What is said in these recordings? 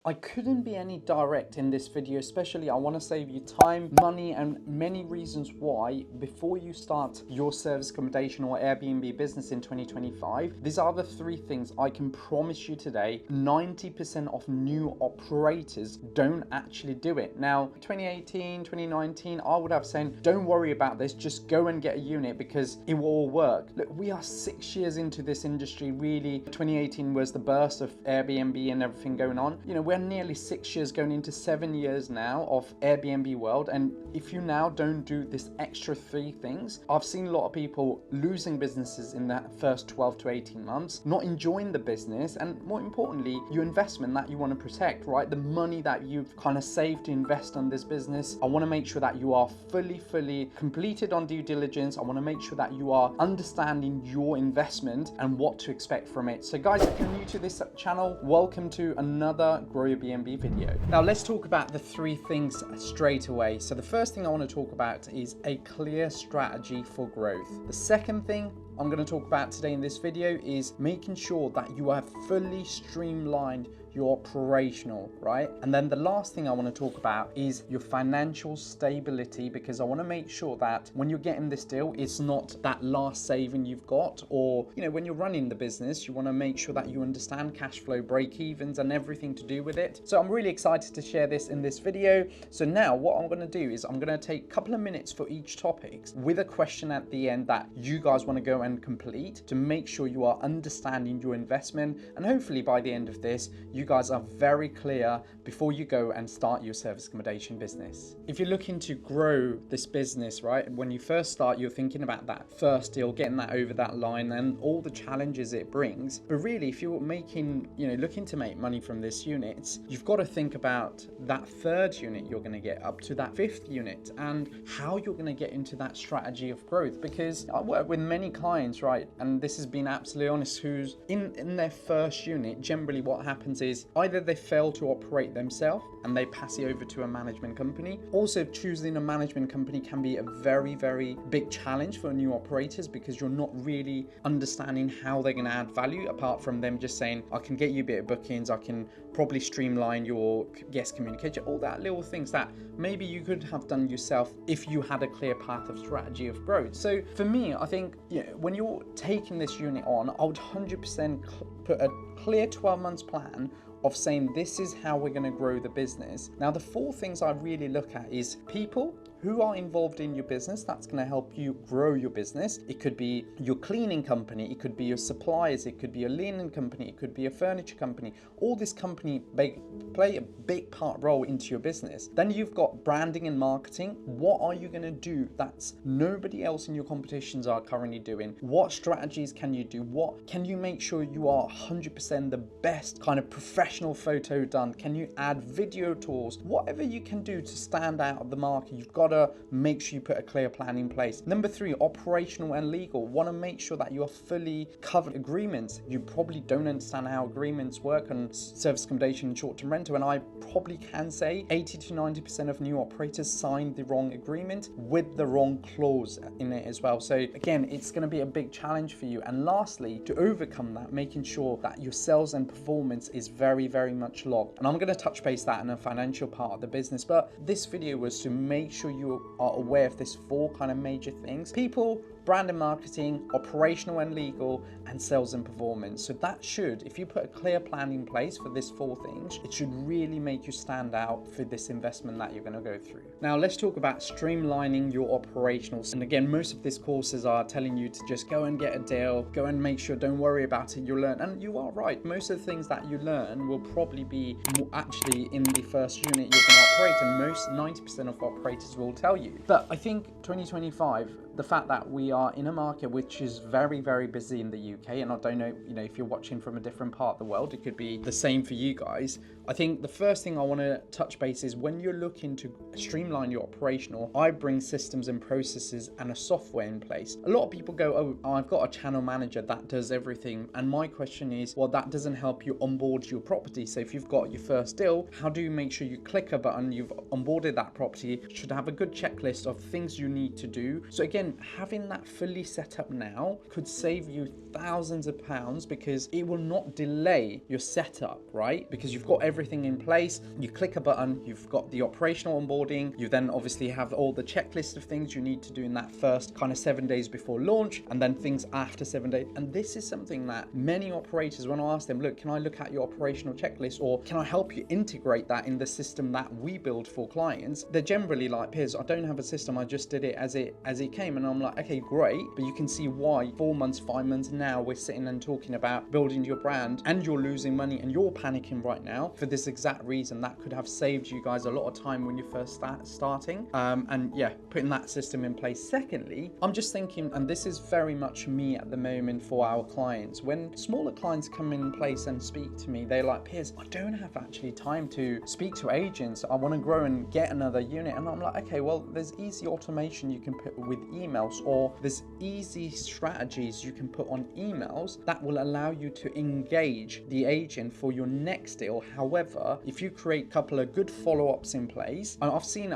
I couldn't be any direct in this video, especially I want to save you time, money, and many reasons why before you start your service accommodation or Airbnb business in 2025. These are the three things I can promise you today. 90% of new operators don't actually do it. Now, 2018, 2019, I would have said, don't worry about this, just go and get a unit because it will all work. Look, we are 6 years into this industry, really. 2018 was the burst of Airbnb and everything going on. We're nearly 6 years going into 7 years now of Airbnb world, and if you now don't do this extra three things, I've seen a lot of people losing businesses in that first 12 to 18 months, not enjoying the business, and more importantly, your investment that you want to protect, right? The money that you've kind of saved to invest on this business. I want to make sure that you are fully completed on due diligence. I want to make sure that you are understanding your investment and what to expect from it. So guys, if you're new to this channel, welcome to another Grow Your BNB video. Now let's talk about the three things straight away. So the first thing I want to talk about is a clear strategy for growth. The second thing I'm going to talk about today in this video is making sure that you have fully streamlined your operational, right? And then the last thing I want to talk about is your financial stability, because I want to make sure that when you're getting this deal, it's not that last saving you've got, or when you're running the business, you want to make sure that you understand cash flow break-evens and everything to do with it. So I'm really excited to share this in this video. So now what I'm going to do is I'm going to take a couple of minutes for each topic with a question at the end that you guys want to go and complete to make sure you are understanding your investment, and hopefully by the end of this, you guys are very clear before you go and start your service accommodation business. If you're looking to grow this business, right, when you first start, you're thinking about that first deal, getting that over that line and all the challenges it brings. But really, if you're looking to make money from this unit, you've got to think about that third unit you're going to get up to that fifth unit and how you're going to get into that strategy of growth. Because I work with many clients, right, and this has been absolutely honest, who's in their first unit, generally what happens is either they fail to operate themselves and they pass it over to a management company. Also, choosing a management company can be a very big challenge for new operators because you're not really understanding how they're going to add value, apart from them just saying, I can get you a bit of bookings, I can probably streamline your guest communication, all that little things that maybe you could have done yourself if you had a clear path of strategy of growth. So for me, I think when you're taking this unit on, I would 100% put a clear 12 months plan of saying this is how we're going to grow the business. Now, the four things I really look at is people who are involved in your business. That's going to help you grow your business. It could be your cleaning company, it could be your suppliers, it could be a linen company, it could be a furniture company. All this company play a big role into your business. Then you've got branding and marketing. What are you going to do that's nobody else in your competitions are currently doing? What strategies can you do? What can you make sure you are 100% the best kind of professional photo done? Can you add video tools? Whatever you can do to stand out of the market, you've got to make sure you put a clear plan in place. Number three, operational and legal. Want to make sure that you are fully covered. Agreements. You probably don't understand how agreements work on service accommodation and short-term rental, and I probably can say 80 to 90% of new operators sign the wrong agreement with the wrong clause in it as well. So again, it's going to be a big challenge for you. And lastly, to overcome that, making sure that your sales and performance is very much logged. And I'm going to touch base that in a financial part of the business, but this video was to make sure you are aware of this four kind of major things: people, brand and marketing, operational and legal, and sales and performance. So that should, if you put a clear plan in place for these four things, it should really make you stand out for this investment that you're going to go through. Now let's talk about streamlining your operationals. And again, most of these courses are telling you to just go and get a deal, go and make sure, don't worry about it, you'll learn. And you are right, most of the things that you learn will probably be actually in the first unit you're going to operate, and most 90% of operators will tell you. But I think 2025, the fact that we are in a market which is very busy in the UK, and I don't know, if you're watching from a different part of the world, it could be the same for you guys. I think the first thing I want to touch base is when you're looking to streamline your operational, I bring systems and processes and a software in place. A lot of people go, oh, I've got a channel manager that does everything. And my question is, well, that doesn't help you onboard your property. So if you've got your first deal, how do you make sure you click a button, you've onboarded that property? You should have a good checklist of things you need to do. So again, again, having that fully set up now could save you thousands of pounds, because it will not delay your setup, right? Because you've got everything in place. You click a button, you've got the operational onboarding. You then obviously have all the checklist of things you need to do in that first kind of 7 days before launch, and then things after 7 days. And this is something that many operators, when I ask them, look, can I look at your operational checklist, or can I help you integrate that in the system that we build for clients? They're generally like, Piers, I don't have a system, I just did it as it came. And I'm like, okay, great, but you can see why 4 months, 5 months now we're sitting and talking about building your brand, and you're losing money and you're panicking right now for this exact reason. That could have saved you guys a lot of time when you first starting. And yeah, putting that system in place. Secondly, I'm just thinking, and this is very much me at the moment for our clients, when smaller clients come in place and speak to me, they're like, Piers, I don't have actually time to speak to agents, I want to grow and get another unit. And I'm like, okay, well, there's easy automation you can put with emails, or there's easy strategies you can put on emails that will allow you to engage the agent for your next deal. However, if you create a couple of good follow-ups in place, and I've seen,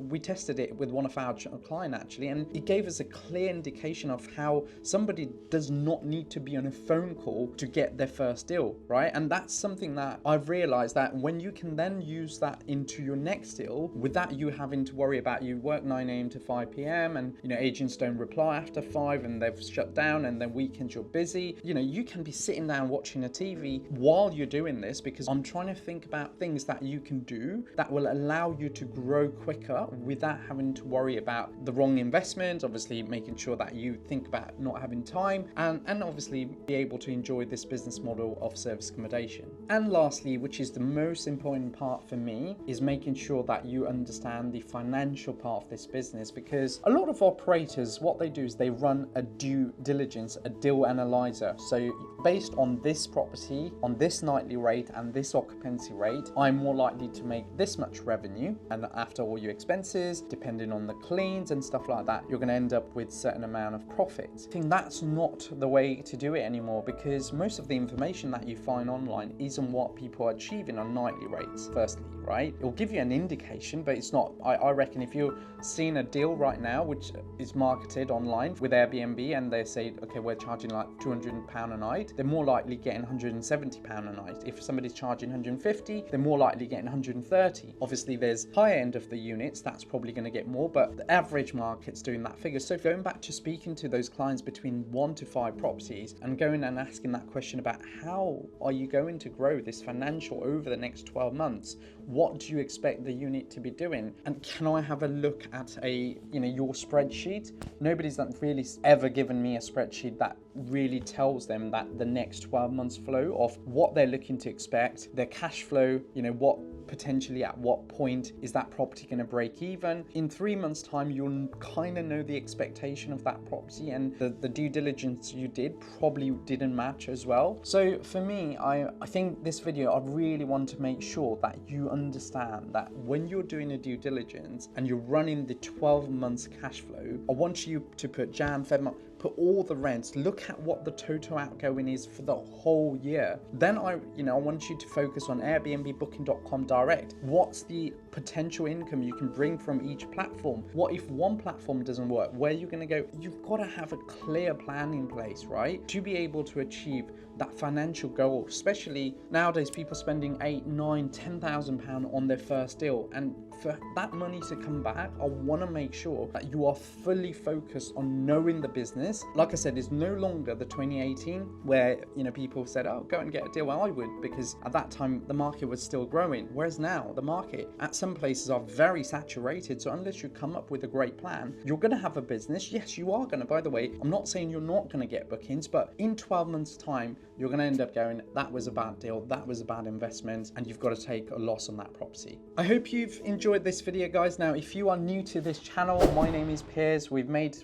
we tested it with one of our clients actually, and it gave us a clear indication of how somebody does not need to be on a phone call to get their first deal, right? And that's something that I've realized, that when you can then use that into your next deal, without you having to worry about, you work 9 a.m. to 5 p.m. and agents don't reply after 5 and they've shut down, and then weekends you're busy. You can be sitting down watching a TV while you're doing this, because I'm trying to think about things that you can do that will allow you to grow quicker without having to worry about the wrong investment. Obviously making sure that you think about not having time, and obviously be able to enjoy this business model of service accommodation. And lastly, which is the most important part for me, is making sure that you understand the financial part of this business, because a lot of operators, what they do is they run a due diligence, a deal analyzer. So based on this property, on this nightly rate and this occupancy rate, I'm more likely to make this much revenue, and after all your expenses, depending on the cleans and stuff like that, you're going to end up with a certain amount of profit. I think that's not the way to do it anymore, because most of the information that you find online isn't what people are achieving on nightly rates, firstly, right? It will give you an indication, but it's not. I reckon if you're seeing a deal right now which is marketed online with Airbnb, and they say, okay, we're charging like £200 a night, they're more likely getting £170 a night. If somebody's charging 150, they're more likely getting 130. Obviously there's higher end of the units, that's probably going to get more, but the average market's doing that figure. So going back to speaking to those clients between 1 to 5 properties, and going and asking that question about how are you going to grow this financial over the next 12 months? What do you expect the unit to be doing? And can I have a look at your spreadsheet? Nobody's really ever given me a spreadsheet that really tells them that the next 12 months flow of what they're looking to expect, their cash flow, what potentially at what point is that property going to break even. In 3 months time, you'll kind of know the expectation of that property, and the due diligence you did probably didn't match as well. So for me, I think this video, I really want to make sure that you understand that when you're doing a due diligence and you're running the 12 months cash flow, I want you to put Jan, Feb, March, put all the rents, look at what the total outgoing is for the whole year. Then I want you to focus on Airbnb, Booking.com direct. What's the potential income you can bring from each platform? What if one platform doesn't work? Where are you going to go? You've got to have a clear plan in place, right? To be able to achieve that financial goal, especially nowadays, people spending 8, 9, 10,000 pounds on their first deal. And for that money to come back, I want to make sure that you are fully focused on knowing the business. Like I said, it's no longer the 2018 where, people said, oh, go and get a deal. Well, I would, because at that time the market was still growing. Whereas now the market at some places are very saturated. So unless you come up with a great plan, you're going to have a business. Yes, you are going to, by the way, I'm not saying you're not going to get bookings, but in 12 months time, you're going to end up going, that was a bad deal, that was a bad investment, and you've got to take a loss on that property. I hope you've enjoyed this video, guys. Now, if you are new to this channel, my name is Piers. We've made,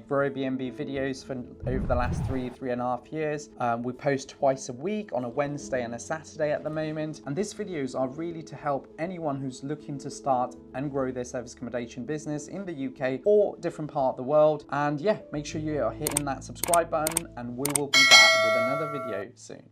Grow Airbnb videos for over the last 3.5 years. We post twice a week on a Wednesday and a Saturday at the moment. And these videos are really to help anyone who's looking to start and grow their service accommodation business in the UK or different part of the world. And yeah, make sure you are hitting that subscribe button, and we will be back with another video soon.